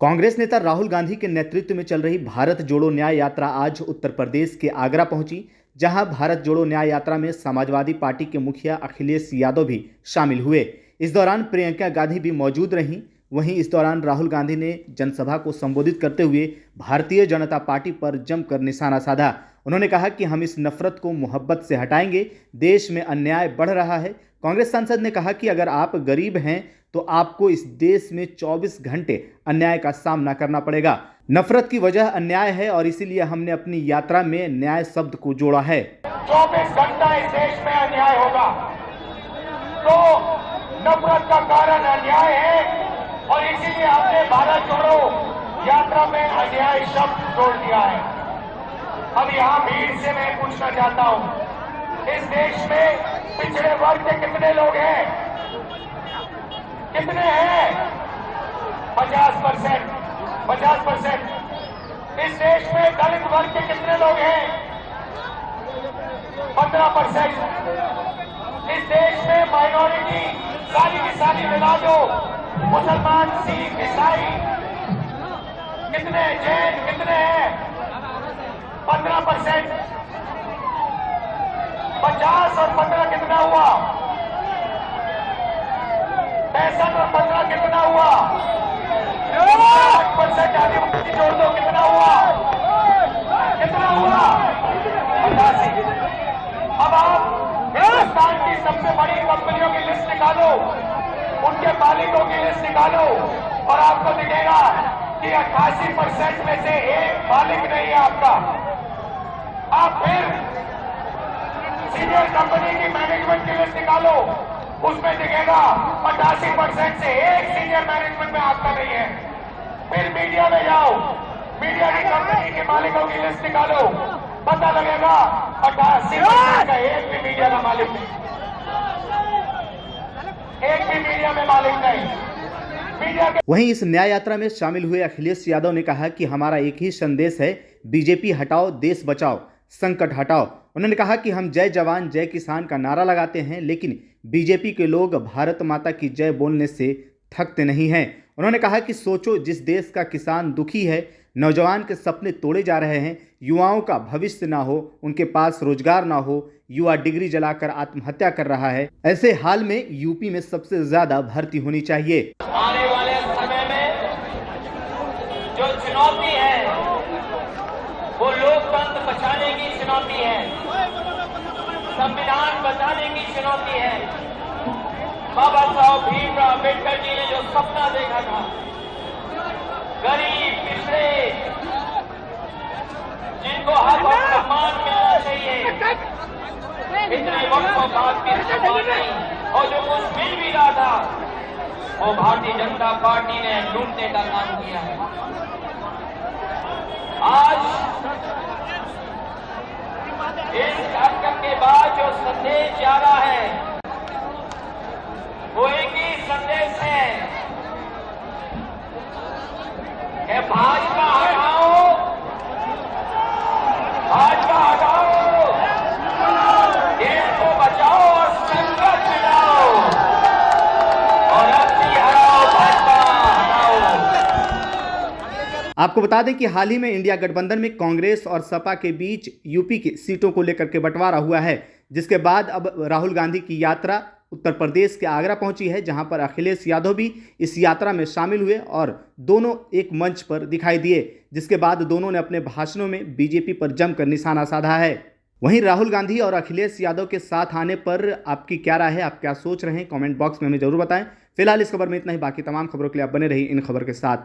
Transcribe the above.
कांग्रेस नेता राहुल गांधी के नेतृत्व में चल रही भारत जोड़ो न्याय यात्रा आज उत्तर प्रदेश के आगरा पहुंची, जहां भारत जोड़ो न्याय यात्रा में समाजवादी पार्टी के मुखिया अखिलेश यादव भी शामिल हुए। इस दौरान प्रियंका गांधी भी मौजूद रहीं। वहीं इस दौरान राहुल गांधी ने जनसभा को संबोधित करते हुए भारतीय जनता पार्टी पर जमकर निशाना साधा। उन्होंने कहा कि हम इस नफरत को मोहब्बत से हटाएंगे, देश में अन्याय बढ़ रहा है। कांग्रेस सांसद ने कहा कि अगर आप गरीब हैं तो आपको इस देश में 24 घंटे अन्याय का सामना करना पड़ेगा। नफरत की वजह अन्याय है और इसीलिए हमने अपनी यात्रा में न्याय शब्द को जोड़ा है। 24 घंटा इस देश में अन्याय होगा तो नफरत का कारण अन्याय है और इसीलिए हमने भारत जोड़ो यात्रा में अन्याय शब्द जोड़ दिया है। अब यहाँ भीड़ से मैं पूछना चाहता हूँ, इस देश में पिछड़े वर्ग के कितने लोग हैं? कितने हैं? 50%। 50%। इस देश में दलित वर्ग के कितने लोग हैं? 15%। इस देश में माइनॉरिटी सारी की सारी मिला दो, मुसलमान, सिख, ईसाई कितने, जैन कितने हैं? 15%। 50 और 15 कितना हुआ? 65 और 15 कितना हुआ? 8% आदिवासी जोड़ दो, कितना हुआ? कितना हुआ? 85। अब आप हिंदुस्तान की सबसे बड़ी कंपनियों की लिस्ट निकालो, उनके मालिकों की लिस्ट निकालो और आपको दिखेगा कि 88% में से एक मालिक नहीं है आपका। आप फिर सीनियर कंपनी की मैनेजमेंट की लिस्ट निकालो, उसमें दिखेगा 88% से एक सीनियर मैनेजमेंट में आपका नहीं है। फिर मीडिया में जाओ, मीडिया की कंपनी के मालिकों की लिस्ट निकालो, पता लगेगा 88% का एक भी मीडिया का मालिक नहीं, एक भी मीडिया में मालिक नहीं। वहीं इस न्याय यात्रा में शामिल हुए अखिलेश यादव ने कहा कि हमारा एक ही संदेश है, बीजेपी हटाओ, देश बचाओ, संकट हटाओ। उन्होंने कहा कि हम जय जवान जय किसान का नारा लगाते हैं, लेकिन बीजेपी के लोग भारत माता की जय बोलने से थकते नहीं हैं। उन्होंने कहा कि सोचो, जिस देश का किसान दुखी है, नौजवान के सपने तोड़े जा रहे हैं, युवाओं का भविष्य ना हो, उनके पास रोजगार ना हो, युवा डिग्री जलाकर आत्महत्या कर रहा है, ऐसे हाल में यूपी में सबसे ज्यादा भर्ती होनी चाहिए। आने वाले समय में जो चुनौती है वो लोकतंत्र बचाने की चुनौती है, संविधान बचाने की चुनौती है। बाबा साहब भीमराव अम्बेडकर जी ने जो सपना देखा था, गरीब, पिछड़े, जिनको हक और सम्मान मिलना चाहिए, इतने वक्तों बाद भी सम्मान नहीं, और जो कुछ मिल भी रहा था वो भारतीय जनता पार्टी ने लूटने का काम किया है। आज इस कार्यक्रम के बाद जो संदेश जा रहा है वो एक ही संदेश है कि भाजपा हटाओ, भाजपा हटाओ, देश को बचाओ और संकट मिटाओ और अपनी हटाओ, भाजपा हटाओ। आपको बता दें कि हाल ही में इंडिया गठबंधन में कांग्रेस और सपा के बीच यूपी की सीटों को लेकर के बंटवारा हुआ है, जिसके बाद अब राहुल गांधी की यात्रा उत्तर प्रदेश के आगरा पहुंची है, जहां पर अखिलेश यादव भी इस यात्रा में शामिल हुए और दोनों एक मंच पर दिखाई दिए, जिसके बाद दोनों ने अपने भाषणों में बीजेपी पर जमकर निशाना साधा है। वहीं राहुल गांधी और अखिलेश यादव के साथ आने पर आपकी क्या राय है, आप क्या सोच रहे हैं, कमेंट बॉक्स में हमें जरूर बताएं। फिलहाल इस खबर में इतना ही। बाकी तमाम खबरों के लिए आप बने रहिए इन खबर के साथ।